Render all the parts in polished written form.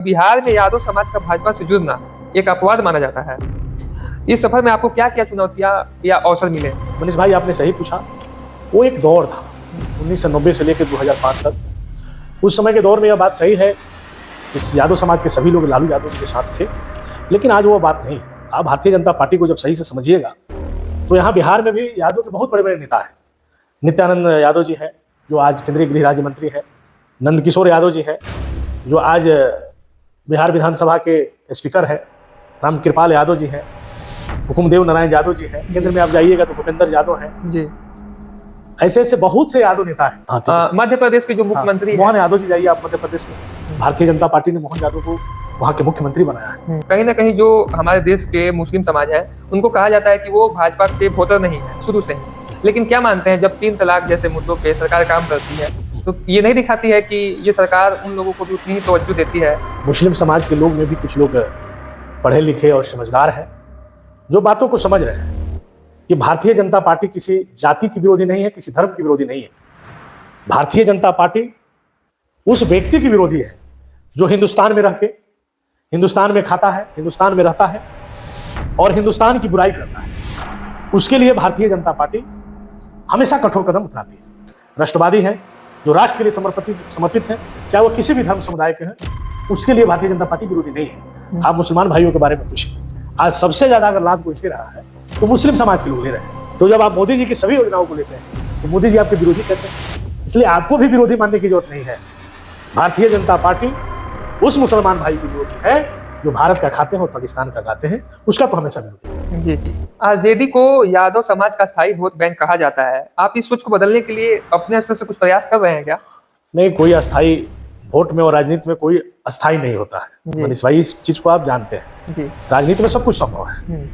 बिहार में यादव समाज का भाजपा से जुड़ना एक अपवाद माना जाता है। इस सफर में आपको क्या क्या चुनौतियां या अवसर मिले? मनीष भाई, आपने सही पूछा। वो एक दौर था 1990 से लेकर 2005 तक। उस समय के दौर में यह बात सही है, इस यादव समाज के सभी लोग लालू यादव जी के साथ थे, लेकिन आज वो बात नहीं है। आप भारतीय जनता पार्टी को जब सही से समझिएगा तो यहाँ बिहार में भी यादव के बहुत बड़े बड़े नेता हैं। नित्यानंद यादव जी हैं जो आज केंद्रीय गृह राज्य मंत्री हैं, नंदकिशोर यादव जी हैं जो आज बिहार विधानसभा के स्पीकर हैं, रामकृपाल यादव जी हैं, हुकुमदेव नारायण यादव जी हैं, केंद्र में आप जाइएगा तो भूपेंद्र यादव हैं जी। ऐसे ऐसे बहुत से यादव नेता हैं। मध्य प्रदेश के जो मुख्यमंत्री मोहन यादव जी, जाइए आप मध्य प्रदेश में, भारतीय जनता पार्टी ने मोहन यादव को वहाँ के मुख्यमंत्री बनाया है। कहीं ना कहीं जो हमारे देश के मुस्लिम समाज है उनको कहा जाता है कि वो भाजपा के वोटर नहीं है शुरू से ही, लेकिन क्या मानते हैं जब 3 तलाक जैसे मुद्दों पे सरकार काम करती है तो ये नहीं दिखाती है कि ये सरकार उन लोगों को भी उतनी ही तवज्जो देती है? मुस्लिम समाज के लोग में भी कुछ लोग पढ़े लिखे और समझदार हैं जो बातों को समझ रहे हैं कि भारतीय जनता पार्टी किसी जाति की विरोधी नहीं है, किसी धर्म की विरोधी नहीं है। भारतीय जनता पार्टी उस व्यक्ति की विरोधी है जो हिंदुस्तान में रह के हिंदुस्तान में खाता है, हिंदुस्तान में रहता है और हिंदुस्तान की बुराई करता है। उसके लिए भारतीय जनता पार्टी हमेशा कठोर कदम उठाती है। राष्ट्रवादी है जो राष्ट्र के लिए समर्पित है, चाहे वो किसी भी धर्म समुदाय के हैं, उसके लिए भारतीय जनता पार्टी विरोधी नहीं है। आप मुसलमान भाइयों के बारे में पूछिए, आज सबसे ज्यादा अगर लाभ कोई ले रहा है तो मुस्लिम समाज के लोग ले रहे हैं। तो जब आप मोदी जी की सभी योजनाओं को लेते हैं तो मोदी जी आपके विरोधी कैसे? इसलिए आपको भी विरोधी मानने की जरूरत नहीं है। भारतीय जनता पार्टी उस मुसलमान भाई की विरोधी है जो भारत का खाते हैं और पाकिस्तान का खाते हैं, उसका तो हमेशा विरोधी है। जी, आरजेडी को यादव समाज का स्थायी वोट बैंक कहा जाता है। आप इस सोच को बदलने के लिए अपने स्तर से कुछ प्रयास कर रहे हैं क्या? नहीं, कोई अस्थाई वोट में और राजनीति में कोई अस्थाई नहीं होता है मनीष भाई, इस चीज को आप जानते हैं जी। राजनीति में सब कुछ संभव है।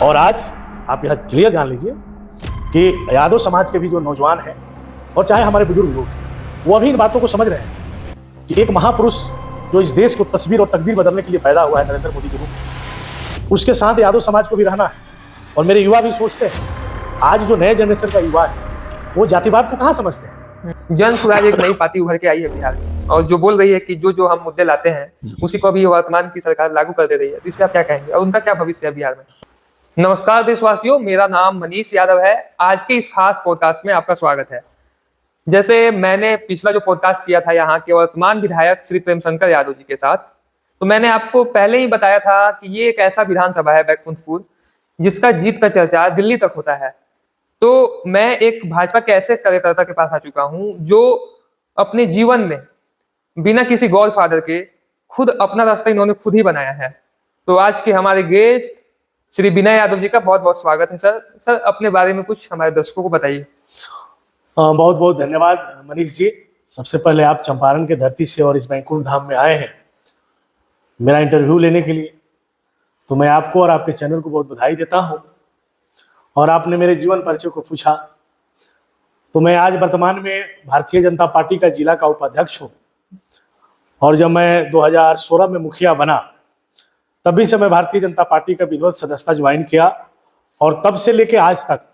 और आज आप यह क्लियर जान लीजिए कि यादव समाज के भी जो नौजवान हैं और चाहे हमारे बुजुर्ग लोग हैं, वो अभी इन बातों को समझ रहे हैं कि एक महापुरुष जो इस देश को तस्वीर और तकदीर बदलने के लिए पैदा हुआ है, नरेंद्र मोदी के रूप में, उसके साथ यादव समाज को भी रहना है। और मेरे युवा भी सोचते हैं, आज जो नए जनरेशन का युवा है वो जातिवाद को कहाँ समझते हैं। जन स्वराज एक नई पार्टी उभर के आई है बिहार में और जो बोल रही है कि जो हम मुद्दे लाते हैं उसी को अभी वर्तमान की सरकार लागू कर दे रही है, तो इस पर आप क्या कहेंगे और उनका क्या भविष्य है बिहार में? नमस्कार देशवासियों, मेरा नाम मनीष यादव है। आज के इस खास पॉडकास्ट में आपका स्वागत है। जैसे मैंने पिछला जो पॉडकास्ट किया था यहाँ के वर्तमान विधायक श्री प्रेमशंकर यादव जी के साथ, तो मैंने आपको पहले ही बताया था कि ये एक ऐसा विधानसभा है बैकुंठपुर जिसका जीत का चर्चा दिल्ली तक होता है। तो मैं एक भाजपा के ऐसे कार्यकर्ता के पास आ चुका हूं जो अपने जीवन में बिना किसी गॉडफादर के खुद अपना रास्ता इन्होंने खुद ही बनाया है। तो आज के हमारे गेस्ट श्री विनय यादव जी का बहुत बहुत स्वागत है। सर अपने बारे में कुछ हमारे दर्शकों को बताइए। बहुत बहुत धन्यवाद मनीष जी। सबसे पहले आप चंपारण के धरती से और इस बैकुंठ धाम में आए हैं मेरा इंटरव्यू लेने के लिए, तो मैं आपको और आपके चैनल को बहुत बधाई देता हूं। और आपने मेरे जीवन परिचय को पूछा, तो मैं आज वर्तमान में भारतीय जनता पार्टी का जिला का उपाध्यक्ष हूँ। और जब मैं 2016 में मुखिया बना तभी से मैं भारतीय जनता पार्टी का विधिवत सदस्यता ज्वाइन किया और तब से लेके आज तक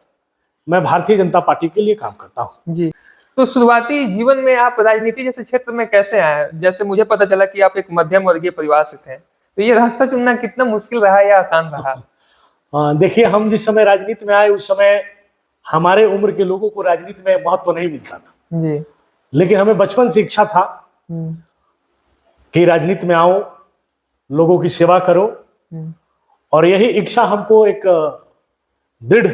मैं भारतीय जनता पार्टी के लिए काम करता हूँ जी। तो शुरुआती जीवन में आप राजनीति जैसे क्षेत्र में कैसे आए? जैसे मुझे पता चला कि आप एक मध्यम वर्गीय परिवार से थे, तो ये रास्ता चुनना कितना मुश्किल रहा या आसान रहा? देखिए, हम जिस समय राजनीति में आए उस समय हमारे उम्र के लोगों को राजनीति में महत्व नहीं मिलता था जी। लेकिन हमें बचपन से इच्छा था कि राजनीति में आओ, लोगों की सेवा करो, और यही इच्छा हमको एक दृढ़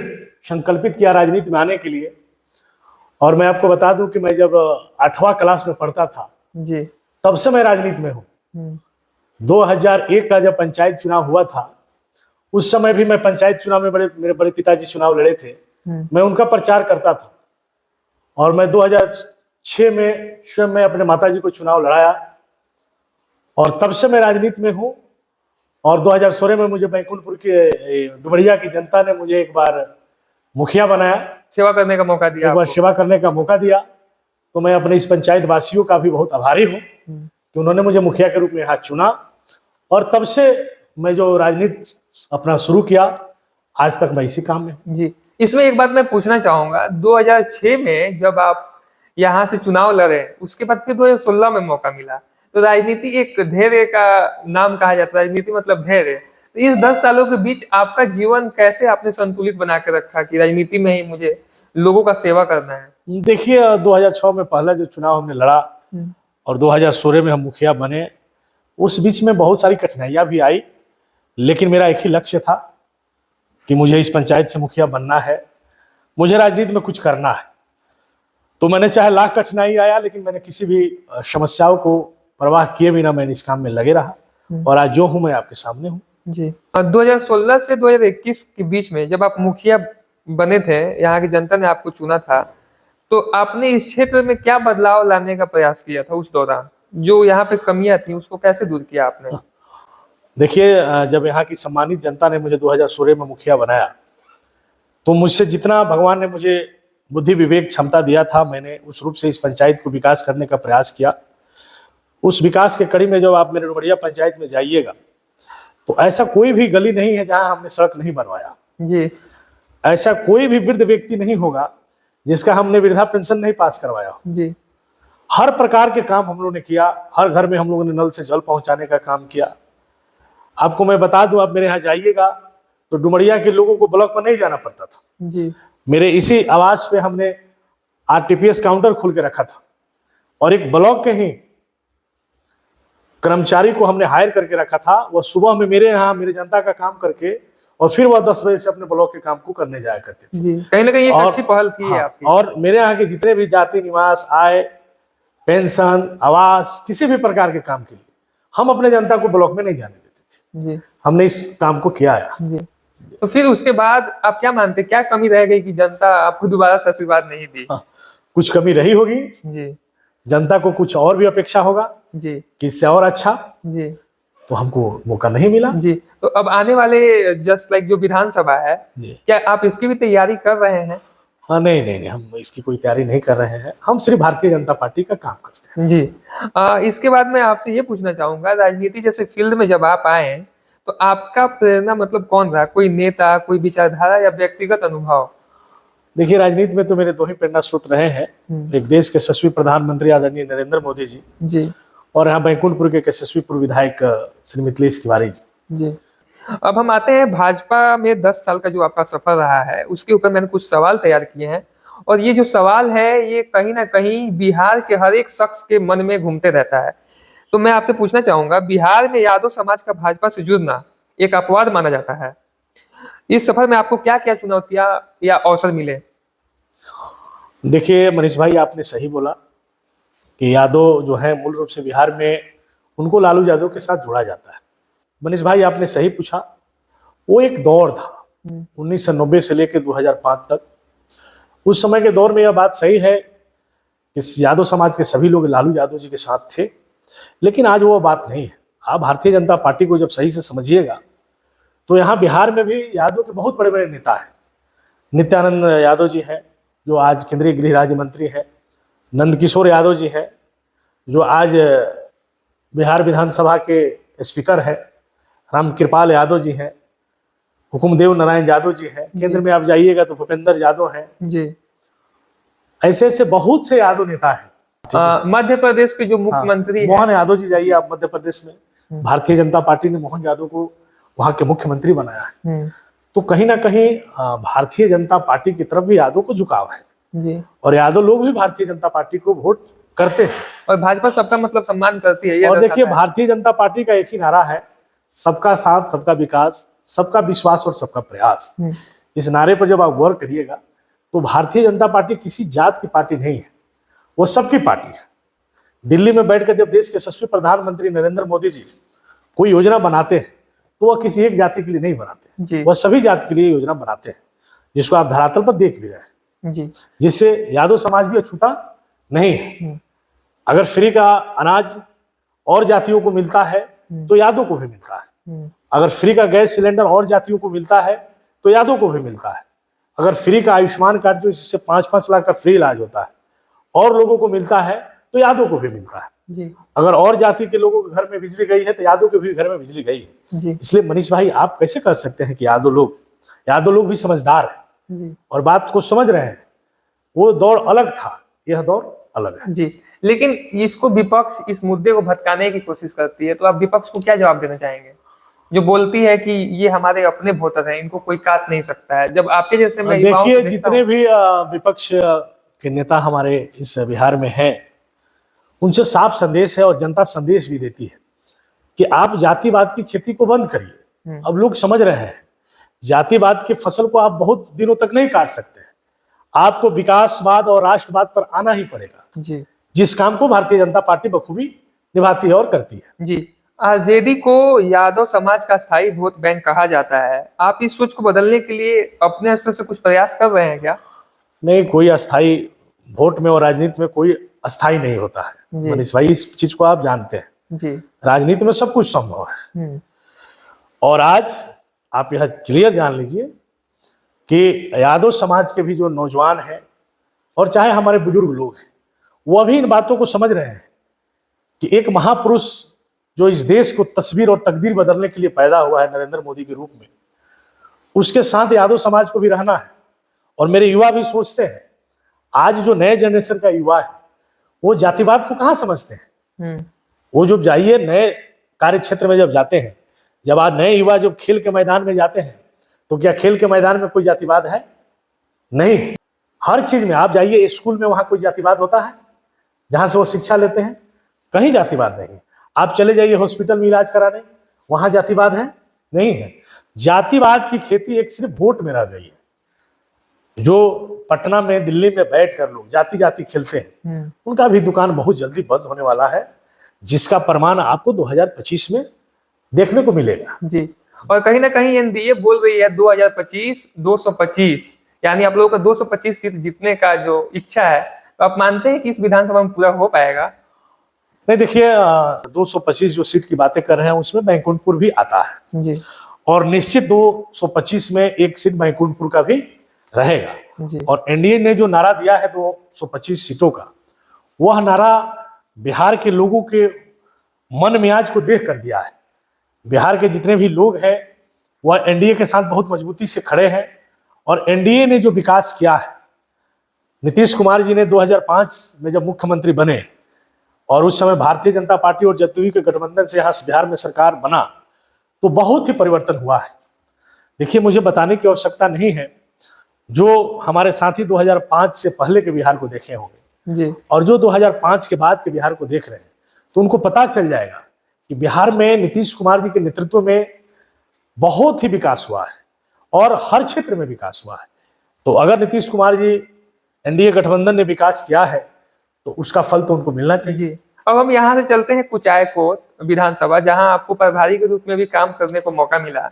संकल्पित किया राजनीति में आने के लिए। और मैं आपको बता दूं कि मैं जब 8वां क्लास में पढ़ता था जी, तब से मैं राजनीति में हूँ। 2001 का जब पंचायत चुनाव हुआ था, उस समय भी मैं पंचायत चुनाव में मेरे बड़े पिताजी चुनाव लड़े थे, मैं उनका प्रचार करता था। और मैं 2006 में स्वयं मैं अपने माताजी को चुनाव लड़ाया और तब से मैं राजनीति में हूँ। और 2016 में मुझे बैकुंठपुर के डुमरिया की जनता ने मुझे एक बार मुखिया बनाया, सेवा करने का मौका दिया, एक बार सेवा करने का मौका दिया। तो मैं अपने इस पंचायत वासियों का भी बहुत आभारी हूँ कि उन्होंने मुझे मुखिया के रूप में यहाँ चुना। और तब से मैं जो राजनीति अपना शुरू किया, आज तक मैं इसी काम में जी। इसमें एक बात मैं पूछना चाहूंगा, 2006 में जब आप यहाँ से चुनाव लड़े, उसके बाद फिर 2016 में मौका मिला, तो राजनीति एक धैर्य का नाम कहा जाता है, राजनीति मतलब धैर्य। तो इस 10 सालों के बीच आपका जीवन कैसे आपने संतुलित बना के रखा कि राजनीति में ही मुझे लोगों का सेवा करना है? देखिए 2006 में पहला जो चुनाव हमने लड़ा और 2016 में हम मुखिया बने, उस बीच में बहुत सारी कठिनाइयां भी आई, लेकिन मेरा एक ही लक्ष्य था कि मुझे इस पंचायत से मुखिया बनना है, मुझे राजनीति में कुछ करना है। तो मैंने चाहे लाख कठिनाई आया, लेकिन मैंने किसी भी समस्याओं को परवाह किए बिना मैंने इस काम में लगे रहा और आज जो हूं मैं आपके सामने हूं। जी। 2016 से 2021 के बीच में जब आप मुखिया बने थे, यहाँ की जनता ने आपको चुना था, तो आपने इस क्षेत्र में क्या बदलाव लाने का प्रयास किया था उस दौरान? जो यहाँ पे कमियां थी उसको कैसे दूर किया आपने? देखिए जब यहाँ की सम्मानित जनता ने मुझे 2016 में मुखिया बनाया, तो मुझसे जितना भगवान ने मुझे बुद्धि विवेक क्षमता दिया था, मैंने उस रूप से इस पंचायत को विकास करने का प्रयास किया। उस विकास के कड़ी में जब आप मेरे डुमरिया पंचायत में जाइएगा, तो ऐसा कोई भी गली नहीं है जहां हमने सड़क नहीं बनवाया जी। ऐसा कोई भी वृद्ध व्यक्ति नहीं होगा जिसका हमने वृद्धा पेंशन नहीं पास करवाया जी। हर प्रकार के काम हम लोगों ने किया। हर घर में हम लोगों ने नल से जल पहुंचाने का काम किया। आपको मैं बता दूं, आप मेरे यहाँ जाइएगा तो डुमरिया के लोगों को ब्लॉक में नहीं जाना पड़ता था जी। मेरे इसी आवास पे हमने आरटीपीएस काउंटर खोल के रखा था और एक ब्लॉक के ही कर्मचारी को हमने हायर करके रखा था। वह सुबह में मेरे यहाँ मेरे जनता का काम करके और फिर वह 10 बजे से अपने ब्लॉक के काम को करने जाया करते थे। जी। कहीं ना कहीं एक अच्छी पहल थी आपकी। और मेरे यहाँ के जितने भी जाति निवास, आय, पेंशन, आवास, किसी भी प्रकार के काम के लिए हम अपने जनता को ब्लॉक में नहीं जाने देते थे। जी। हमने इस काम को किया है। जी। तो फिर उसके बाद आप क्या मानते, क्या कमी रह गई कि जनता आपको दोबारा से आशीर्वाद नहीं दी? कुछ कमी रही होगी जी। जनता को कुछ और भी अपेक्षा होगा जी। कि इससे और अच्छा, जी। तो हमको मौका नहीं मिला। जी। तो अब आने वाले जस्ट लाइक जो विधानसभा है, क्या आप इसकी भी तैयारी कर रहे हैं? हाँ नहीं, हम इसकी कोई तैयारी नहीं कर रहे हैं। हम सिर्फ भारतीय जनता पार्टी का काम करते हैं। जी। इसके बाद मैं आपसे ये पूछना चाहूंगा, राजनीति जैसे फील्ड में जब आप आए तो आपका प्रेरणा मतलब कौन रहा? कोई नेता, कोई विचारधारा या व्यक्तिगत अनुभव? देखिए राजनीति में तो मेरे दो ही प्रेरणा स्रोत रहे हैं। एक देश के यशस्वी प्रधानमंत्री आदरणीय नरेंद्र मोदी जी और यहाँ बैकुंठपुर के यशस्वी पूर्व विधायक श्री मिथिलेश तिवारी जी। अब हम आते हैं भाजपा में 10 साल का जो आपका सफर रहा है, उसके ऊपर मैंने कुछ सवाल तैयार किए हैं और ये जो सवाल है ये कहीं ना कहीं बिहार के हर एक शख्स के मन में घूमते रहता है। तो मैं आपसे पूछना चाहूंगा, बिहार में यादव समाज का भाजपा से जुड़ना एक अपवाद माना जाता है। इस सफर में आपको क्या क्या चुनौतियां या अवसर मिले? देखिए मनीष भाई, आपने सही बोला कि यादव जो है मूल रूप से बिहार में उनको लालू यादव के साथ जोड़ा जाता है। मनीष भाई आपने सही पूछा, वो एक दौर था 1990 से लेकर 2005 तक। उस समय के दौर में यह बात सही है कि यादव समाज के सभी लोग लालू यादव जी के साथ थे, लेकिन आज वो बात नहीं है। आप भारतीय जनता पार्टी को जब सही से समझिएगा तो यहाँ बिहार में भी यादव के बहुत बड़े बड़े नेता हैं। नित्यानंद यादव जी हैं जो आज केंद्रीय गृह राज्य मंत्री हैं, नंदकिशोर यादव जी हैं जो आज बिहार विधानसभा के स्पीकर हैं, रामकृपाल यादव जी हैं, हुकुमदेव नारायण यादव जी हैं, केंद्र में आप जाइएगा तो भूपेंद्र यादव हैं जी। ऐसे ऐसे बहुत से यादव नेता हैं। मध्य प्रदेश के जो मुख्यमंत्री मोहन यादव जी, जाइए आप मध्य प्रदेश में, भारतीय जनता पार्टी ने मोहन यादव को वहां के मुख्यमंत्री बनाया है। तो कहीं ना कहीं भारतीय जनता पार्टी की तरफ भी यादव को झुकाव है जी। और यादव लोग भी भारतीय जनता पार्टी को वोट करते हैं और भाजपा सबका मतलब सम्मान करती है। और देखिए भारतीय जनता पार्टी का एक ही नारा है, सबका साथ, सबका विकास, सबका विश्वास और सबका प्रयास। इस नारे पर जब आप गौर करिएगा तो भारतीय जनता पार्टी किसी जात की पार्टी नहीं है, वो सबकी पार्टी है। दिल्ली में बैठकर जब देश के यशस्वी प्रधानमंत्री नरेंद्र मोदी जी कोई योजना बनाते हैं तो वह किसी एक जाति के लिए नहीं बनाते, वह सभी जाति के लिए योजना बनाते हैं, जिसको आप धरातल पर देख भी रहे हैं जी। जिससे यादव समाज भी अछूता नहीं है। अगर फ्री का अनाज और जातियों को मिलता है तो यादव को भी मिलता है। अगर फ्री का गैस सिलेंडर और जातियों को मिलता है तो यादव को भी मिलता है। अगर फ्री का आयुष्मान कार्ड जो जिससे 5-5 लाख का फ्री इलाज होता है और लोगों को मिलता है तो यादव को भी मिलता है जी। अगर और जाति के लोगों के घर में बिजली गई है तो यादव के भी घर में बिजली गई है। इसलिए मनीष भाई आप कैसे कर सकते हैं कि यादव लोग भी समझदार है और बात को समझ रहे हैं। वो दौर अलग था, यह दौर अलग है। जी, लेकिन इसको विपक्ष इस मुद्दे को भटकाने की कोशिश करती है, तो आप विपक्ष को क्या जवाब देना चाहेंगे, जो बोलती है कि ये हमारे अपने वोटर हैं, इनको कोई काट नहीं सकता है, जब आपके जैसे मैं युवाओं को देखिए, देखता जितने हूं। भी विपक्ष के नेता हमारे इस बिहार में हैं, उनसे साफ संदेश है और जनता संदेश भी देती है कि आप जातिवाद की खेती को बंद करिए। अब लोग समझ रहे हैं जातिवाद की फसल को आप बहुत दिनों तक नहीं काट सकते हैं, आपको विकासवाद और राष्ट्रवाद पर आना ही पड़ेगा, जी जिस काम को भारतीय जनता पार्टी बखूबी निभाती है और करती है। जी। आरजेडी को यादव समाज का स्थायी वोट बैंक कहा जाता है, आप इस सोच को बदलने के लिए अपने स्तर से कुछ प्रयास कर रहे हैं क्या? नहीं, कोई अस्थाई वोट में और राजनीति में कोई अस्थाई नहीं होता है जी। मनीष भाई, इस चीज को आप जानते हैं। जी। राजनीति में सब कुछ संभव है। और आज आप यह क्लियर जान लीजिए कि यादव समाज के भी जो नौजवान हैं और चाहे हमारे बुजुर्ग लोग हैं, वो अभी इन बातों को समझ रहे हैं कि एक महापुरुष जो इस देश को तस्वीर और तकदीर बदलने के लिए पैदा हुआ है नरेंद्र मोदी के रूप में, उसके साथ यादव समाज को भी रहना है। और मेरे युवा भी सोचते हैं, आज जो नए जनरेशन का युवा है वो जातिवाद को कहाँ समझते हैं। वो जब जाइए नए कार्य क्षेत्र में, जब जाते हैं, जब आज नए युवा जब खेल के मैदान में जाते हैं, तो क्या खेल के मैदान में कोई जातिवाद है? नहीं। हर चीज में आप जाइए, स्कूल में, वहां कोई जातिवाद होता है जहां से वो शिक्षा लेते हैं? कहीं जातिवाद नहीं। आप चले जाइए हॉस्पिटल में इलाज कराने, वहां जातिवाद है? नहीं है। जातिवाद की खेती एक सिर्फ वोट में रह गई है। जो पटना में, दिल्ली में बैठकर लोग जाति जाति खेलते हैं, उनका भी दुकान बहुत जल्दी बंद होने वाला है, जिसका प्रमाण आपको 2025 में देखने को मिलेगा। जी। और कहीं ना कहीं एनडीए बोल रही है 2025 225, यानी आप लोगों का 225 सीट जीतने का जो इच्छा है, तो आप मानते हैं कि इस विधानसभा में पूरा हो पाएगा? नहीं, देखिए, 225 जो सीट की बातें कर रहे हैं उसमें बैकुंठपुर भी आता है। जी। और निश्चित 225 में एक सीट बैकुंठपुर का भी रहेगा। जी। और एनडीए ने जो नारा दिया है 225 सीटों का, वह नारा बिहार के लोगों के मन मियाज को देख कर दिया है। बिहार के जितने भी लोग हैं वह एनडीए के साथ बहुत मजबूती से खड़े हैं। और एनडीए ने जो विकास किया है, नीतीश कुमार जी ने 2005 में जब मुख्यमंत्री बने और उस समय भारतीय जनता पार्टी और जदयू के गठबंधन से यहाँ बिहार में सरकार बना, तो बहुत ही परिवर्तन हुआ है। देखिए, मुझे बताने की आवश्यकता नहीं है, जो हमारे साथी 2005 से पहले के बिहार को देखे होंगे जी। और जो 2005 के बाद के बिहार को देख रहे हैं, तो उनको पता चल जाएगा कि बिहार में नीतीश कुमार जी के नेतृत्व में बहुत ही विकास हुआ है और हर क्षेत्र में विकास हुआ है। तो अगर नीतीश कुमार जी, एनडीए गठबंधन ने विकास किया है, तो उसका फल तो उनको मिलना चाहिए। जी। अब हम यहाँ से चलते हैं कुचायकोट विधानसभा, जहाँ आपको प्रभारी के रूप में भी काम करने को मौका मिला,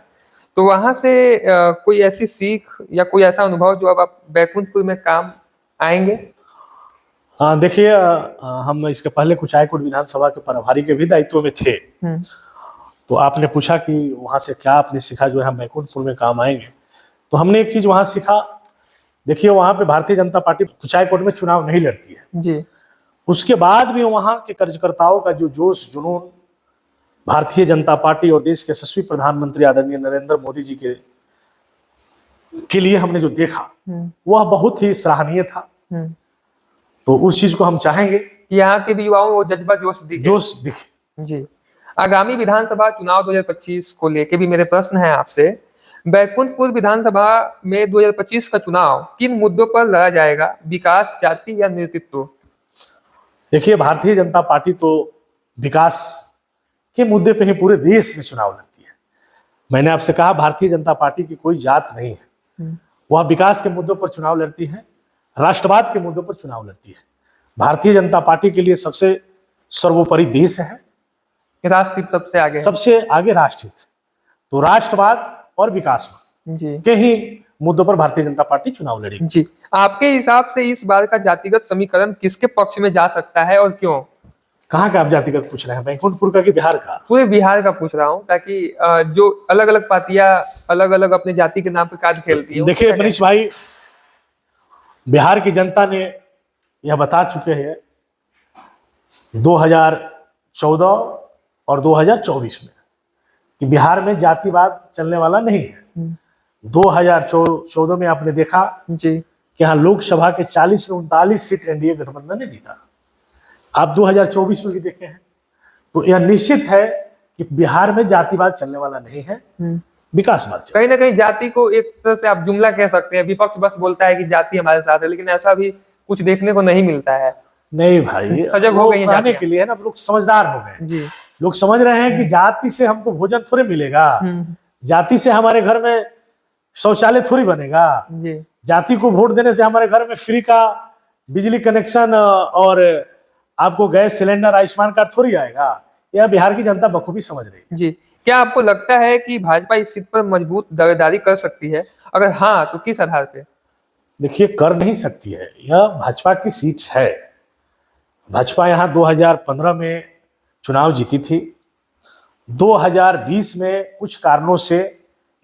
तो वहां से कोई ऐसी सीख या कोई ऐसा अनुभव जो अब आप बैकुंठपुर में काम आएंगे? देखिए, हम इसके पहले कुचायकोट विधानसभा के प्रभारी के भी दायित्व में थे। तो आपने पूछा कि वहां से क्या आपने सीखा जो है हम बैकुंठपुर में काम आएंगे। तो हमने एक चीज वहां सीखा। देखिए, वहां पे भारतीय जनता पार्टी कुचायकोट में चुनाव नहीं लड़ती है। जी। उसके बाद भी वहां के कार्यकर्ताओं का जो जोश जुनून भारतीय जनता पार्टी और देश के यशस्वी प्रधानमंत्री आदरणीय नरेंद्र मोदी जी के लिए हमने जो देखा, वह बहुत ही सराहनीय था। तो उस चीज को हम चाहेंगे यहाँ के भी युवाओं को जज्बा जोश दिखे। जी। आगामी विधानसभा चुनाव 2025 को लेके भी मेरे प्रश्न है आपसे। बैकुंठपुर विधानसभा में 2025 का चुनाव किन मुद्दों पर लड़ा जाएगा, विकास, जाति या नेतृत्व? देखिए, भारतीय जनता पार्टी तो विकास के मुद्दे पे ही पूरे देश में चुनाव लड़ती है। मैंने आपसे कहा, भारतीय जनता पार्टी की कोई जात नहीं है, वह विकास के मुद्दों पर चुनाव लड़ती है, राष्ट्रवाद के मुद्दों पर चुनाव लड़ती है। भारतीय जनता पार्टी के लिए सबसे सर्वोपरि देश है, राष्ट्रहित सबसे आगे राष्ट्रहित। तो राष्ट्रवाद और विकासवाद के ही मुद्दों पर भारतीय जनता पार्टी चुनाव लड़ेगी। जी। आपके हिसाब से इस बार का जातिगत समीकरण किसके पक्ष में जा सकता है और क्यों? कहाँ का आप जातिगत पूछ रहे हैं, बैकुंठपुर का कि बिहार का? पूरे बिहार का पूछ रहा हूँ, ताकि जो अलग अलग पार्टियां अलग अलग अपने जाति के नाम पर कार्ड खेलती है। देखिए मनीष भाई, बिहार की जनता ने यह बता चुके हैं 2014 और 2024 में कि बिहार में जातिवाद चलने वाला नहीं है। 2014 में आपने देखा जी कि यहाँ लोकसभा के 40 में 39 सीट एनडीए गठबंधन ने जीता। आप 2024 में भी देखे हैं। तो यह निश्चित है कि बिहार में जातिवाद चलने वाला नहीं है, विकासवाद चलेगा। कहीं ना कहीं जाति को एक तरह से आप जुमला कह सकते हैं। विपक्ष बस बोलता है कि जाति हमारे साथ है, लेकिन ऐसा भी कुछ देखने को नहीं मिलता है। नहीं भाई, सजग हो गई हैं कहने जातियां। के लिए है ना, लोग समझदार हो गए। जी लोग समझ रहे हैं कि जाति से हमको भोजन थोड़े मिलेगा, जाति से हमारे घर में शौचालय थोड़ी बनेगा, जी जाति को वोट देने से हमारे घर में फ्री का बिजली कनेक्शन और आपको गैस सिलेंडर आयुष्मान कार्ड थोड़ी आएगा। यह बिहार की जनता बखूबी समझ रही है। जी। क्या आपको लगता है कि भाजपा इस सीट पर मजबूत दावेदारी कर सकती है? अगर हाँ, तो किस आधार पे? देखिए, कर नहीं सकती है, यह भाजपा की सीट है। भाजपा यहाँ 2015 में चुनाव जीती थी, 2020 में कुछ कारणों से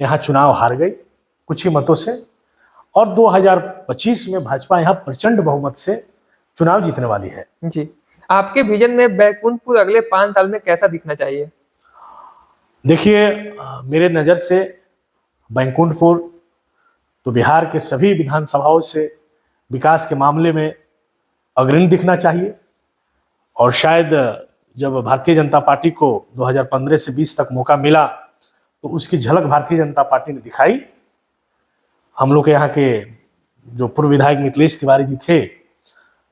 यहाँ चुनाव हार गई, कुछ ही मतों से, और 2025 में भाजपा यहाँ प्रचंड बहुमत से चुनाव जीतने वाली है। जी। आपके विजन में बैकुंठपुर अगले 5 साल में कैसा दिखना चाहिए? देखिए, मेरे नज़र से बैकुंठपुर तो बिहार के सभी विधानसभाओं से विकास के मामले में अग्रणी दिखना चाहिए। और शायद जब भारतीय जनता पार्टी को 2015 से 20 तक मौका मिला तो उसकी झलक भारतीय जनता पार्टी ने दिखाई। हम लोग के यहाँ के जो पूर्व विधायक मिथिलेश तिवारी जी थे,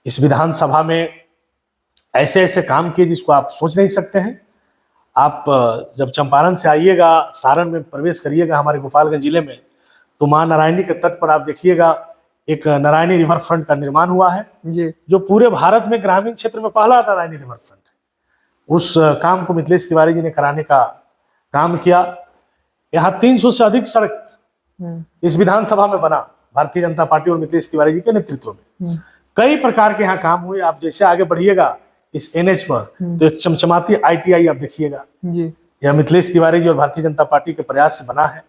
इस विधानसभा में ऐसे ऐसे काम किए जिसको आप सोच नहीं सकते हैं। आप जब चंपारण से आइएगा, सारण में प्रवेश करिएगा हमारे गोपालगंज जिले में, तो माँ नारायणी के तट पर आप देखिएगा एक नारायणी रिवर फ्रंट का निर्माण हुआ है, जी जो पूरे भारत में ग्रामीण क्षेत्र में पहला नारायणी रिवर फ्रंट है। उस काम को मिथिलेश तिवारी जी ने कराने का काम किया। यहाँ 300 से अधिक सड़क इस विधानसभा में बना, भारतीय जनता पार्टी और मिथिलेश तिवारी जी के नेतृत्व में। कई प्रकार के यहाँ काम हुए। आप जैसे आगे बढ़िएगा इस NH पर, तो एक चमचमाती ITI आप देखिएगा, जी यह मिथिलेश तिवारी जी और भारतीय जनता पार्टी के प्रयास से बना है।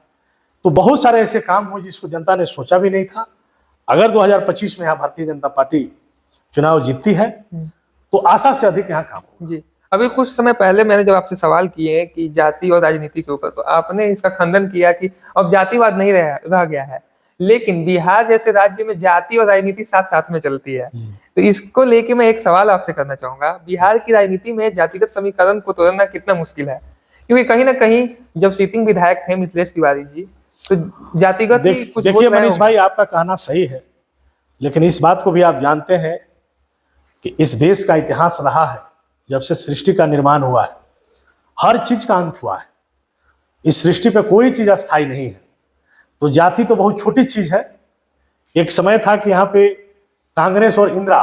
तो बहुत सारे ऐसे काम हुए जिसको जनता ने सोचा भी नहीं था। अगर 2025 में यहाँ भारतीय जनता पार्टी चुनाव जीतती है तो आशा से अधिक यहाँ काम होगा। जी। अभी कुछ समय पहले मैंने जब आपसे सवाल किए कि जाति और राजनीति के ऊपर, तो आपने इसका खंडन किया कि अब जातिवाद नहीं रह गया है। लेकिन बिहार जैसे राज्य में जाति और राजनीति साथ साथ में चलती है। तो इसको लेके मैं एक सवाल आपसे करना चाहूंगा, बिहार की राजनीति में जातिगत समीकरण को तोड़ना कितना मुश्किल है? क्योंकि कहीं ना कहीं जब सिटिंग विधायक थे मिथिलेश तिवारी जी, तो जातिगत ही कुछ देखिए मनीष भाई, आपका कहना सही है, लेकिन इस बात को भी आप जानते हैं कि इस देश का इतिहास रहा है, जब से सृष्टि का निर्माण हुआ है हर चीज का अंत हुआ है। इस सृष्टि पे कोई चीज अस्थायी नहीं है। तो जाति तो बहुत छोटी चीज है। एक समय था कि यहाँ पे कांग्रेस और इंदिरा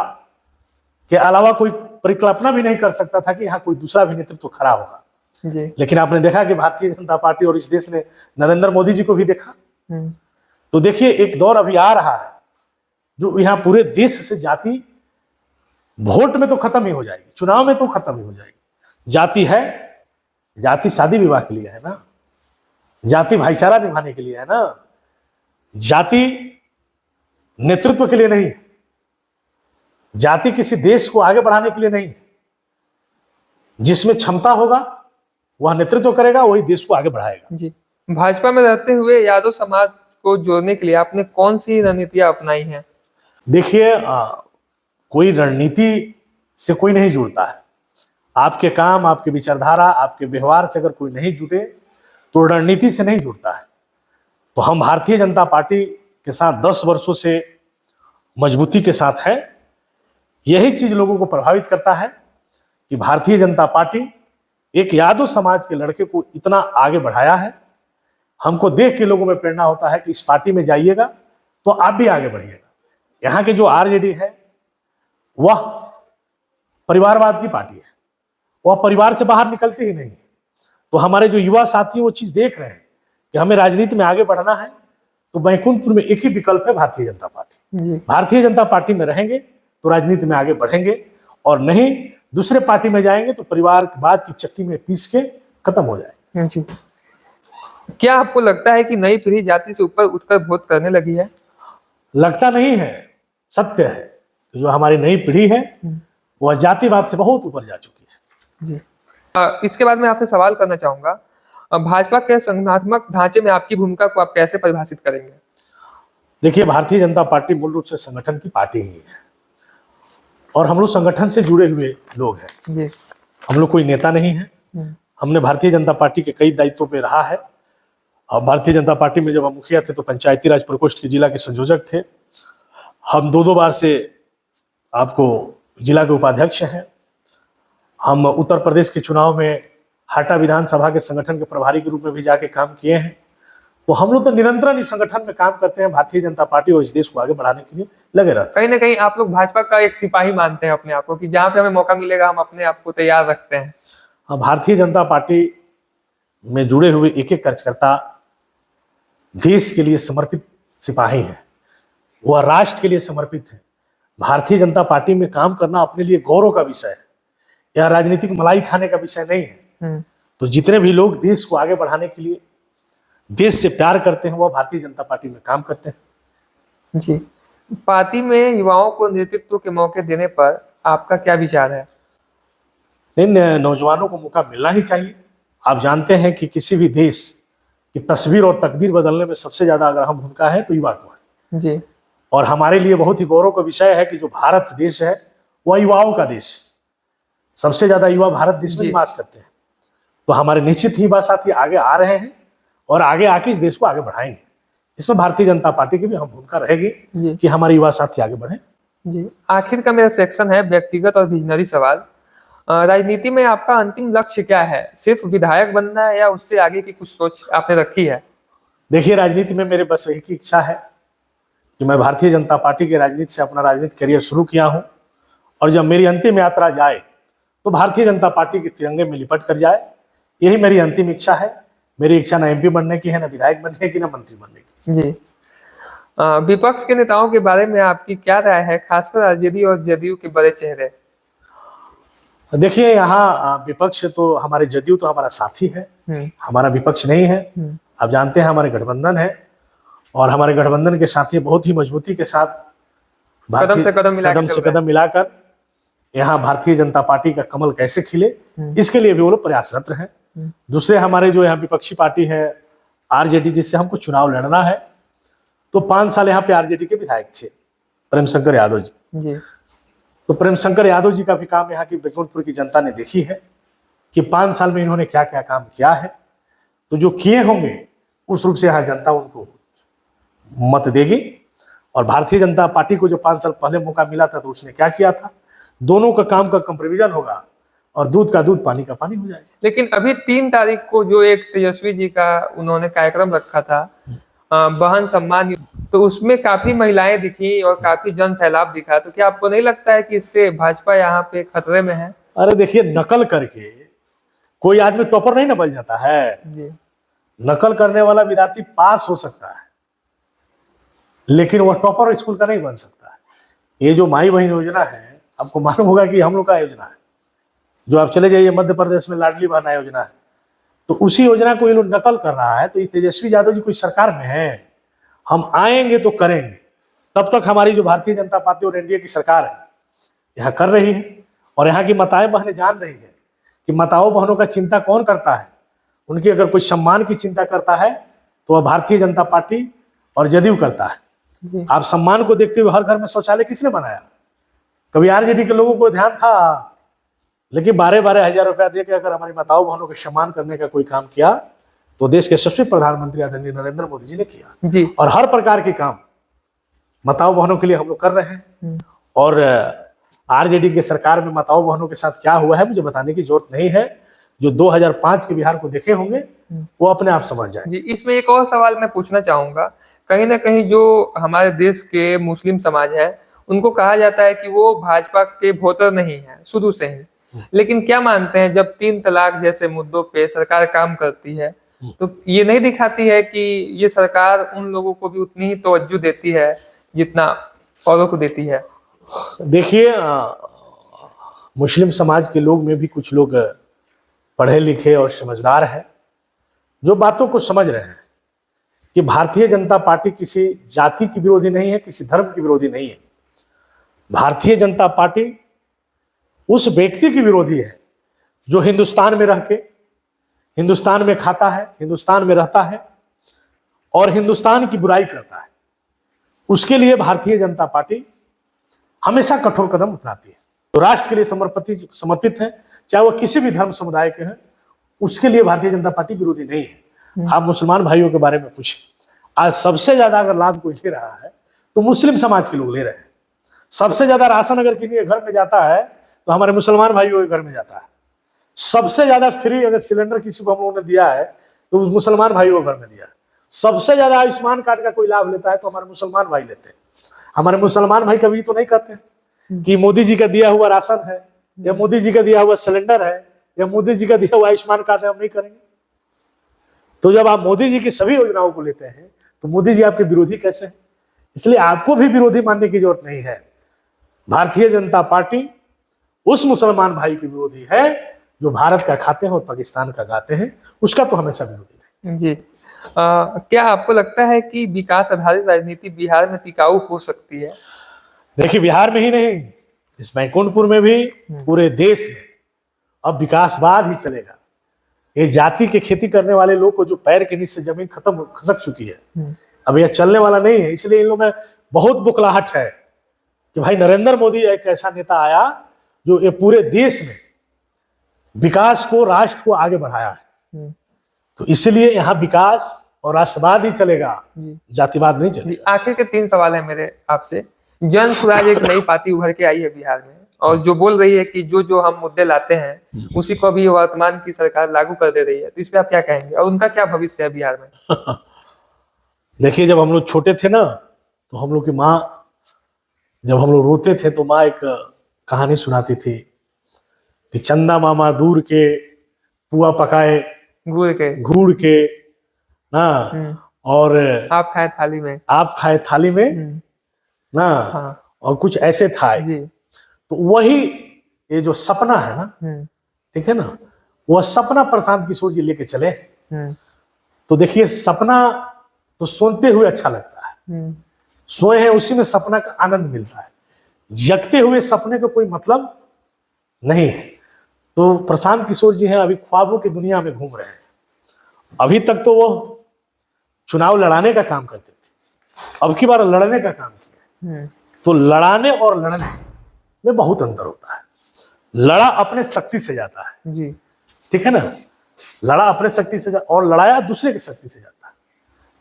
के अलावा कोई परिकल्पना भी नहीं कर सकता था कि यहाँ कोई दूसरा भी नेतृत्व खड़ा होगा। जी लेकिन आपने देखा कि भारतीय जनता पार्टी और इस देश ने नरेंद्र मोदी जी को भी देखा। तो देखिए, एक दौर अभी आ रहा है जो यहाँ पूरे देश से जाति वोट में तो खत्म ही हो जाएगी, चुनाव में तो खत्म ही हो जाएगी। जाति है, जाति शादी विवाह के लिए है ना, जाति भाईचारा निभाने के लिए है ना, जाति नेतृत्व के लिए नहीं है, जाति किसी देश को आगे बढ़ाने के लिए नहीं है। जिसमें क्षमता होगा वह नेतृत्व करेगा, वही देश को आगे बढ़ाएगा। जी। भाजपा में रहते हुए यादव समाज को जोड़ने के लिए आपने कौन सी रणनीतियां अपनाई हैं? देखिए, कोई रणनीति से कोई नहीं जुड़ता है। आपके काम, आपके विचारधारा, आपके व्यवहार से अगर कोई नहीं जुटे तो रणनीति से नहीं जुड़ता है। तो हम भारतीय जनता पार्टी के साथ 10 वर्षों से मजबूती के साथ है। यही चीज लोगों को प्रभावित करता है कि भारतीय जनता पार्टी एक यादव समाज के लड़के को इतना आगे बढ़ाया है। हमको देख के लोगों में प्रेरणा होता है कि इस पार्टी में जाइएगा तो आप भी आगे बढ़िएगा। यहाँ के जो RJD है वह परिवारवाद की पार्टी है, वह परिवार से बाहर निकलते ही नहीं। तो हमारे जो युवा साथी वो चीज देख रहे हैं कि हमें राजनीति में आगे बढ़ना है, तो बैकुंठपुर में एक ही विकल्प है, भारतीय जनता पार्टी। जी। भारतीय जनता पार्टी में रहेंगे तो राजनीति में आगे बढ़ेंगे, और नहीं दूसरे पार्टी में जाएंगे तो परिवारवाद की चक्की में पीस के खत्म हो जाए। जी। क्या आपको लगता है कि नई पीढ़ी जाति से ऊपर उठकर वोट करने लगी है? लगता नहीं है, सत्य है। जो हमारी नई पीढ़ी है वह जातिवाद से बहुत ऊपर जा चुकी है। जी। इसके बाद मैं आपसे सवाल करना चाहूंगा, भाजपा के संगठनात्मक ढांचे में आपकी भूमिका को आप कैसे परिभाषित करेंगे? देखिए, भारतीय जनता पार्टी मूल रूप से संगठन की पार्टी ही है, और हम लोग संगठन से जुड़े हुए लोग हैं। जी। हम लोग कोई नेता नहीं है। हमने भारतीय जनता पार्टी के कई दायित्वों पे रहा है। और भारतीय जनता पार्टी में जब हम मुखिया थे तो पंचायती राज प्रकोष्ठ के जिला के संयोजक थे। हम दो बार से आपको जिला के उपाध्यक्ष हैं। हम उत्तर प्रदेश के चुनाव में हाटा विधानसभा के संगठन के प्रभारी के रूप में भी जाके काम किए हैं। तो हम लोग तो निरंतर इस संगठन में काम करते हैं, भारतीय जनता पार्टी और इस देश को आगे बढ़ाने के लिए लगे रहते हैं। कहीं ना कहीं आप लोग भाजपा का एक सिपाही मानते हैं अपने आप को, कि जहां पे हमें मौका मिलेगा हम अपने आप को तैयार रखते हैं। हम भारतीय जनता पार्टी में जुड़े हुए एक एक कार्यकर्ता देश के लिए समर्पित सिपाही हैं, वह राष्ट्र के लिए समर्पित है। भारतीय जनता पार्टी में काम करना अपने लिए गौरव का विषय है, यह राजनीतिक मलाई खाने का विषय नहीं है। तो जितने भी लोग देश को आगे बढ़ाने के लिए देश से प्यार करते हैं वह भारतीय जनता पार्टी में काम करते हैं। जी। पार्टी में युवाओं को नेतृत्व के मौके देने पर आपका क्या विचार है? नहीं, नौजवानों को मौका मिलना ही चाहिए। आप जानते हैं कि किसी भी देश की तस्वीर और तकदीर बदलने में सबसे ज्यादा अगर हम भूमिका है तो युवा को है। जी। और हमारे लिए बहुत ही गौरव का विषय है कि जो भारत देश है वह युवाओं का देश है। सबसे ज्यादा युवा भारत देश में निवास करते हैं। तो हमारे निश्चित ही युवा साथी आगे आ रहे हैं और आगे आके इस देश को आगे बढ़ाएंगे। इसमें भारतीय जनता पार्टी की भी हम भूमिका रहेगी कि हमारे युवा साथी आगे बढ़े। जी। आखिर का मेरा सेक्शन है व्यक्तिगत और विजनरी सवाल। राजनीति में आपका अंतिम लक्ष्य क्या है? सिर्फ विधायक बनना है या उससे आगे की कुछ सोच आपने रखी है? देखिए, राजनीति में मेरे बस यही की इच्छा है कि मैं भारतीय जनता पार्टी के राजनीति से अपना राजनीतिक करियर शुरू किया हूं और जब मेरी अंतिम यात्रा जाए तो भारतीय जनता पार्टी के तिरंगे में लिपट कर जाए। यही मेरी अंतिम इच्छा है। मेरी इच्छा ना एमपी बनने की है, ना विधायक बनने की, ना मंत्री बनने की। जी। विपक्ष के नेताओं के बारे में आपकी क्या राय है, खासकर आरजेडी और जदयू के बड़े चेहरे? देखिए, यहाँ विपक्ष तो हमारे जदयू तो हमारा साथी है, हमारा विपक्ष नहीं है। आप जानते हैं हमारे गठबंधन है और हमारे गठबंधन के साथी बहुत ही मजबूती के साथ कदम से कदम मिलाकर यहाँ भारतीय जनता पार्टी का कमल कैसे खिले इसके लिए भी वो लोग प्रयासरत हैं। दूसरे हमारे जो यहाँ विपक्षी पार्टी है आरजेडी, जिससे हमको चुनाव लड़ना है, तो 5 साल यहाँ पे आरजेडी के विधायक थे प्रेम शंकर यादव जी। तो प्रेम शंकर यादव जी का भी काम यहाँ की बैकुंठपुर की जनता ने देखी है कि 5 साल में इन्होंने क्या क्या काम किया है। तो जो किए होंगे उस रूप से यहाँ जनता उनको मत देगी। और भारतीय जनता पार्टी को जो 5 साल पहले मौका मिला था तो उसने क्या किया था, दोनों का काम का कंपेरिजन होगा और दूध का दूध पानी का पानी हो जाएगा। लेकिन अभी 3 तारीख को जो एक तेजस्वी जी का उन्होंने कार्यक्रम रखा था बहन सम्मान, तो उसमें काफी महिलाएं दिखी और काफी जन सैलाब दिखा। तो क्या आपको नहीं लगता है कि इससे भाजपा यहाँ पे खतरे में है? अरे देखिए, नकल करके कोई आदमी टॉपर नहीं ना बन जाता है जी। नकल करने वाला विद्यार्थी पास हो सकता है लेकिन वह टॉपर स्कूल का नहीं बन सकता है। ये जो माई बहन योजना है, आपको मालूम होगा कि हम लोग का योजना है। जो आप चले जाइए मध्य प्रदेश में लाडली बहना योजना है, तो उसी योजना को ये लोग नकल कर रहा है। तो ये तेजस्वी यादव जी कोई सरकार में है, हम आएंगे तो करेंगे। तब तक हमारी जो भारतीय जनता पार्टी और एनडीए की सरकार है यहाँ कर रही है और यहाँ की माताएं बहनें जान रही है कि माताओं बहनों का चिंता कौन करता है। उनकी अगर कोई सम्मान की चिंता करता है तो वह भारतीय जनता पार्टी और जदयू करता है। आप सम्मान को देखते हुए हर घर में शौचालय किसने बनाया? कभी आरजेडी के लोगों को ध्यान था, लेकिन 12-12 हजार रुपया देकर अगर हमारी माताओं बहनों के सम्मान करने का कोई काम किया तो देश के यशस्वी प्रधानमंत्री आदरणीय नरेंद्र मोदी जी ने किया जी। और हर प्रकार के काम माताओं बहनों के लिए हम लोग कर रहे हैं। और आरजेडी के सरकार में माताओं बहनों के साथ क्या हुआ है मुझे बताने की जरूरत नहीं है। जो 2005 के बिहार को देखे होंगे वो अपने आप समझ जाए। जी। इसमें एक और सवाल मैं पूछना चाहूंगा। कहीं ना कहीं जो हमारे देश के मुस्लिम समाज है उनको कहा जाता है कि वो भाजपा के वोटर नहीं है शुरू से ही, लेकिन क्या मानते हैं जब 3 तलाक जैसे मुद्दों पे सरकार काम करती है तो ये नहीं दिखाती है कि ये सरकार उन लोगों को भी उतनी ही तवज्जो देती है जितना औरों को देती है? देखिए, मुस्लिम समाज के लोग में भी कुछ लोग पढ़े लिखे और समझदार हैं जो बातों को समझ रहे हैं कि भारतीय जनता पार्टी किसी जाति की विरोधी नहीं है, किसी धर्म की विरोधी नहीं है। भारतीय जनता पार्टी उस व्यक्ति की विरोधी है जो हिंदुस्तान में रह के हिंदुस्तान में खाता है, हिंदुस्तान में रहता है और हिंदुस्तान की बुराई करता है। उसके लिए भारतीय जनता पार्टी हमेशा कठोर कदम उठाती है। जो राष्ट्र के लिए समर्पित है, चाहे वो किसी भी धर्म समुदाय के हैं, उसके लिए भारतीय जनता पार्टी विरोधी नहीं है। आप मुसलमान भाइयों के बारे में पूछें, आज सबसे ज्यादा अगर लाभ कोई ले रहा है तो मुस्लिम समाज के लोग ले रहे हैं। सबसे ज्यादा राशन अगर किसी के घर में जाता है तो हमारे मुसलमान भाइयों के घर में जाता है। सबसे ज्यादा फ्री अगर सिलेंडर किसी को हम लोगों ने दिया है तो उस मुसलमान भाइयों के घर में दिया है। सबसे ज्यादा आयुष्मान कार्ड का कोई लाभ लेता है तो हमारे मुसलमान भाई लेते हैं। हमारे मुसलमान भाई कभी तो नहीं कहते कि मोदी जी का दिया हुआ राशन है या मोदी जी का दिया हुआ सिलेंडर है या मोदी जी का दिया हुआ आयुष्मान कार्ड है, हम नहीं करेंगे। तो जब आप मोदी जी की सभी योजनाओं को लेते हैं तो मोदी जी आपके विरोधी कैसे हैं? इसलिए आपको भी विरोधी मानने की जरूरत नहीं है। भारतीय जनता पार्टी उस मुसलमान भाई के विरोधी है जो भारत का खाते हैं और पाकिस्तान का गाते हैं, उसका तो हमेशा विरोधी है। जी क्या आपको लगता है कि विकास आधारित राजनीति बिहार में टिकाऊ हो सकती है? देखिए, बिहार में ही नहीं, इस बैकुंठपुर में भी, पूरे देश में अब विकासवाद ही चलेगा। ये जाति की खेती करने वाले लोग को जो पैर के नीचे जमीन खसक चुकी है, अब यह चलने वाला नहीं है। इसलिए इन लोगों में बहुत बुकलाहट है कि भाई नरेंद्र मोदी एक ऐसा नेता आया जो ये पूरे देश में विकास को, राष्ट्र को आगे बढ़ाया है। तो इसलिए यहाँ विकास और राष्ट्रवाद ही चलेगा, जातिवाद नहीं चलेगा। आखिर के 3 सवाल है मेरे आपसे। जन स्वराज एक नई पार्टी उभर के आई है बिहार में और जो बोल रही है कि जो जो हम मुद्दे लाते हैं उसी को भी वर्तमान की सरकार लागू कर दे रही है, तो इस पे आप क्या कहेंगे और उनका क्या भविष्य है बिहार में? देखिए, जब हम लोग छोटे थे ना तो हम लोग की माँ, जब हम लोग रोते थे तो माँ एक कहानी सुनाती थी कि चंदा मामा दूर के पुआ पकाए गुड़ के ना, और आप खाए थाली में ना, हाँ। और कुछ ऐसे था जी। तो वही ये जो सपना है ना, ठीक है ना, वह सपना प्रशांत किशोर जी लेके चले। तो देखिए, सपना तो सोते हुए अच्छा लगता है, सोए हैं उसी में सपना का आनंद मिलता है। जगते हुए सपने का कोई मतलब नहीं है। तो प्रशांत किशोर जी हैं, अभी ख्वाबों की दुनिया में घूम रहे हैं। अभी तक तो वो चुनाव लड़ाने का काम करते थे, अब की बार लड़ने का काम किया। तो लड़ाने और लड़ने में बहुत अंतर होता है। लड़ा अपने शक्ति से जाता है जी, ठीक है ना, लड़ा अपने शक्ति से और लड़ाया दूसरे की शक्ति से जाता है।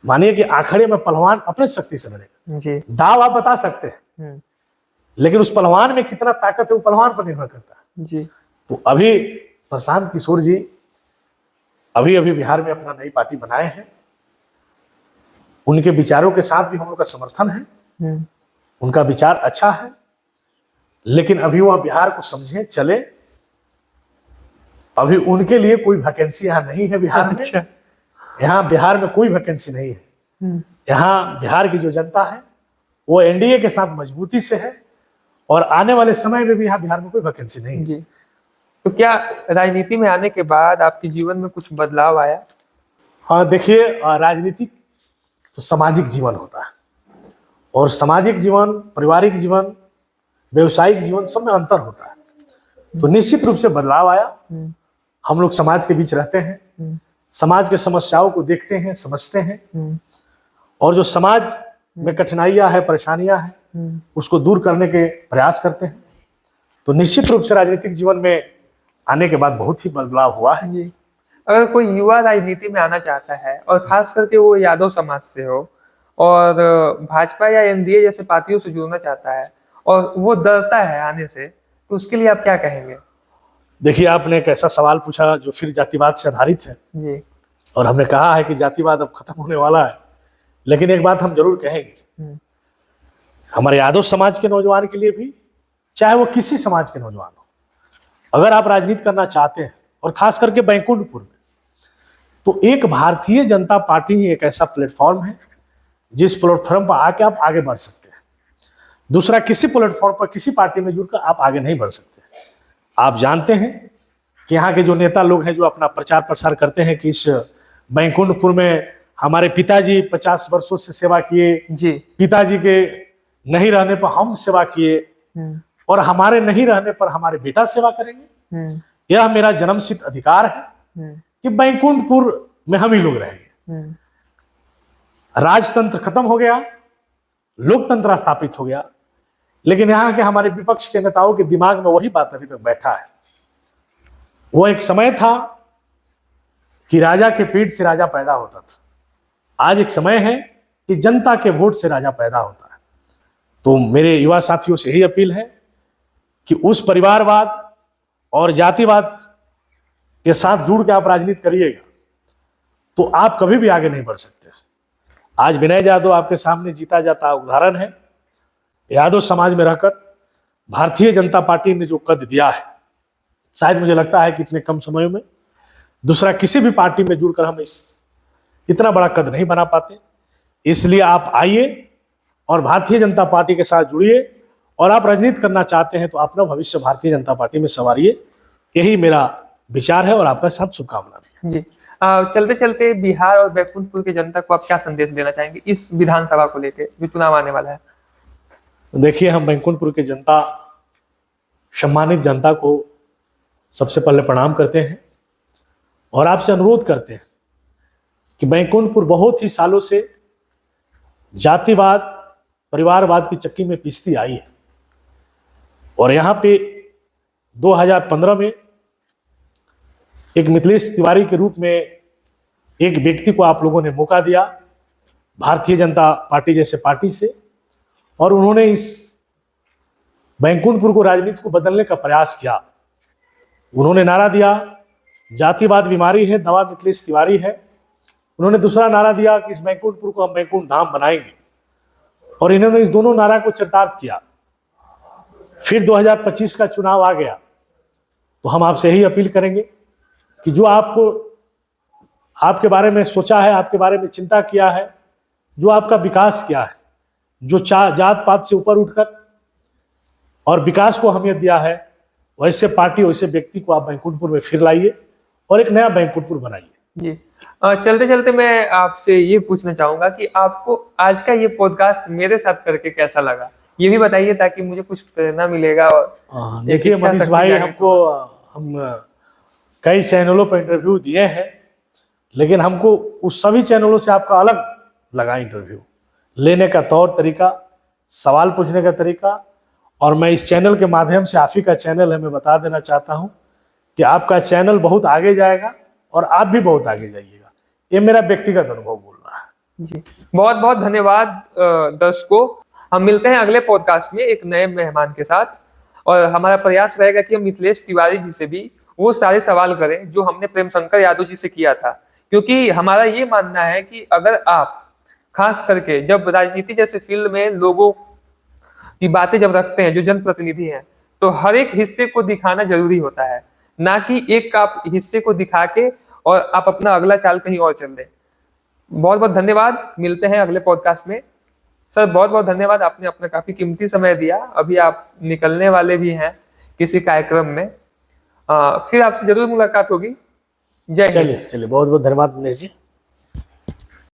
मानिए कि आखिरी में पहलवान अपने शक्ति से लड़ेगा जी, दाव आप बता सकते हैं, लेकिन उस पहलवान में कितना ताकत है वो पहलवान पर निर्भर करता है जी। तो अभी प्रशांत किशोर जी अभी बिहार में अपना नई पार्टी बनाए हैं। उनके विचारों के साथ भी हम लोग का समर्थन है, उनका विचार अच्छा है, लेकिन अभी वह बिहार को समझे चले। अभी उनके लिए कोई वैकेंसी यहाँ नहीं है बिहार में। अच्छा। यहाँ बिहार में कोई वैकेंसी नहीं है। यहाँ बिहार की जो जनता है वो एनडीए के साथ मजबूती से है और आने वाले समय में भी यहाँ बिहार में कोई वैकेंसी नहीं है। तो क्या राजनीति में आने के बाद आपके जीवन में कुछ बदलाव आया? हाँ, देखिए, राजनीतिक तो सामाजिक जीवन होता है और सामाजिक जीवन, पारिवारिक जीवन, व्यवसायिक जीवन, सब में अंतर होता है। तो निश्चित रूप से बदलाव आया। हम लोग समाज के बीच रहते हैं, समाज के समस्याओं को देखते हैं, समझते हैं, और जो समाज में कठिनाइयां है, परेशानियां हैं, उसको दूर करने के प्रयास करते हैं। तो निश्चित रूप से राजनीतिक जीवन में आने के बाद बहुत ही बदलाव हुआ है जी। अगर कोई युवा राजनीति में आना चाहता है और खास करके वो यादव समाज से हो और भाजपा या एनडीए जैसे पार्टियों से जुड़ना चाहता है और वो डरता है आने से, तो उसके लिए आप क्या कहेंगे? देखिए, आपने एक ऐसा सवाल पूछा जो फिर जातिवाद से आधारित है जी, और हमने कहा है कि जातिवाद अब खत्म होने वाला है। लेकिन एक बात हम जरूर कहेंगे, हमारे यादव समाज के नौजवान के लिए भी, चाहे वो किसी समाज के नौजवान हो, अगर आप राजनीति करना चाहते हैं और खास करके बैकुंठपुर में, तो एक भारतीय जनता पार्टी ही एक ऐसा प्लेटफॉर्म है जिस प्लेटफॉर्म पर आके आप आगे बढ़ सकते हैं। दूसरा किसी प्लेटफॉर्म पर, किसी पार्टी में जुड़कर आप आगे नहीं बढ़ सकते। आप जानते हैं कि यहाँ के जो नेता लोग हैं जो अपना प्रचार प्रसार करते हैं कि इस बैकुंठपुर में हमारे पिताजी 50 वर्षों से सेवा किए जी, पिताजी के नहीं रहने पर हम सेवा किए और हमारे नहीं रहने पर हमारे बेटा सेवा करेंगे। यह मेरा जन्मसिद्ध अधिकार है कि बैकुंठपुर में हम ही लोग रहेंगे। राजतंत्र खत्म हो गया, लोकतंत्र स्थापित हो गया, लेकिन यहाँ के हमारे विपक्ष के नेताओं के दिमाग में वही बात अभी तक बैठा है। वो एक समय था कि राजा के पेट से राजा पैदा होता था, आज एक समय है कि जनता के वोट से राजा पैदा होता है। तो मेरे युवा साथियों से यही अपील है कि उस परिवारवाद और जातिवाद के साथ जुड़ के आप राजनीति करिएगा तो आप कभी भी आगे नहीं बढ़ सकते। आज विनय यादव आपके सामने जीता जाता उदाहरण है। यादव समाज में रहकर भारतीय जनता पार्टी ने जो कद दिया है, शायद मुझे लगता है कि इतने कम समय में दूसरा किसी भी पार्टी में जुड़कर हम इतना बड़ा कद नहीं बना पाते। इसलिए आप आइए और भारतीय जनता पार्टी के साथ जुड़िए, और आप राजनीति करना चाहते हैं तो अपना भविष्य भारतीय जनता पार्टी में संवारिए। यही मेरा विचार है और आपका साथ शुभकामना भी। जी, चलते चलते बिहार और बैकुंठपुर की जनता को आप क्या संदेश देना चाहेंगे इस विधानसभा को लेकर जो चुनाव आने वाला है? देखिए, हम बैकुंठपुर की जनता, सम्मानित जनता को सबसे पहले प्रणाम करते हैं और आपसे अनुरोध करते हैं कि बैकुंठपुर बहुत ही सालों से जातिवाद, परिवारवाद की चक्की में पिसती आई है, और यहाँ पे 2015 में एक मिथिलेश तिवारी के रूप में एक व्यक्ति को आप लोगों ने मौका दिया भारतीय जनता पार्टी जैसे पार्टी से, और उन्होंने इस बैकुंठपुर को, राजनीति को बदलने का प्रयास किया। उन्होंने नारा दिया जातिवाद बीमारी है, दवा मिथिलेश तिवारी है। उन्होंने दूसरा नारा दिया कि इस बैकुंठपुर को हम बैकुंठ धाम बनाएंगे, और इन्होंने इस दोनों नारा को चरितार्थ किया। फिर 2025 का चुनाव आ गया तो हम आपसे यही अपील करेंगे कि जो आपके बारे में सोचा है, आपके बारे में चिंता किया है, जो आपका विकास किया है, जो जात पात से ऊपर उठकर और विकास को अहमियत दिया है, वैसे पार्टी, वैसे व्यक्ति को आप बैकुंठपुर में फिर लाइए और एक नया बैकुंठपुर बनाइए। जी, चलते चलते मैं आपसे ये पूछना चाहूंगा कि आपको आज का ये पॉडकास्ट मेरे साथ करके कैसा लगा, ये भी बताइए ताकि मुझे कुछ प्रेरणा मिलेगा। और देखिए मनीष भाई, हम कई चैनलों पर इंटरव्यू दिए हैं, लेकिन हमको उस सभी चैनलों से आपका अलग लगा इंटरव्यू लेने का तौर तरीका, सवाल पूछने का तरीका। और मैं इस चैनल के माध्यम से, आप ही का चैनल है, मैं बता देना चाहता हूं कि आपका चैनल बहुत आगे जाएगा और आप भी बहुत आगे जाइएगा। ये मेरा व्यक्तिगत अनुभव बोल रहा है। जी, बहुत बहुत धन्यवाद दर्शकों। हम मिलते हैं अगले पॉडकास्ट में एक नए मेहमान के साथ, और हमारा प्रयास रहेगा कि हम मिथिलेश तिवारी जी से भी वो सारे सवाल करें जो हमने प्रेम शंकर यादव जी से किया था, क्योंकि हमारा ये मानना है कि अगर आप खास करके जब राजनीति जैसे फील्ड में लोगों की बातें जब रखते हैं, जो जनप्रतिनिधि हैं, तो हर एक हिस्से को दिखाना जरूरी होता है, ना कि एक आप हिस्से को दिखा के और आप अपना अगला चाल कहीं और चल दें। बहुत बहुत धन्यवाद, मिलते हैं अगले पॉडकास्ट में। सर बहुत बहुत धन्यवाद, आपने अपना काफी कीमती समय दिया। अभी आप निकलने वाले भी हैं किसी कार्यक्रम में, फिर आपसे जरूर मुलाकात होगी। जय हिंद। चलिए बहुत बहुत धन्यवाद मनीष जी।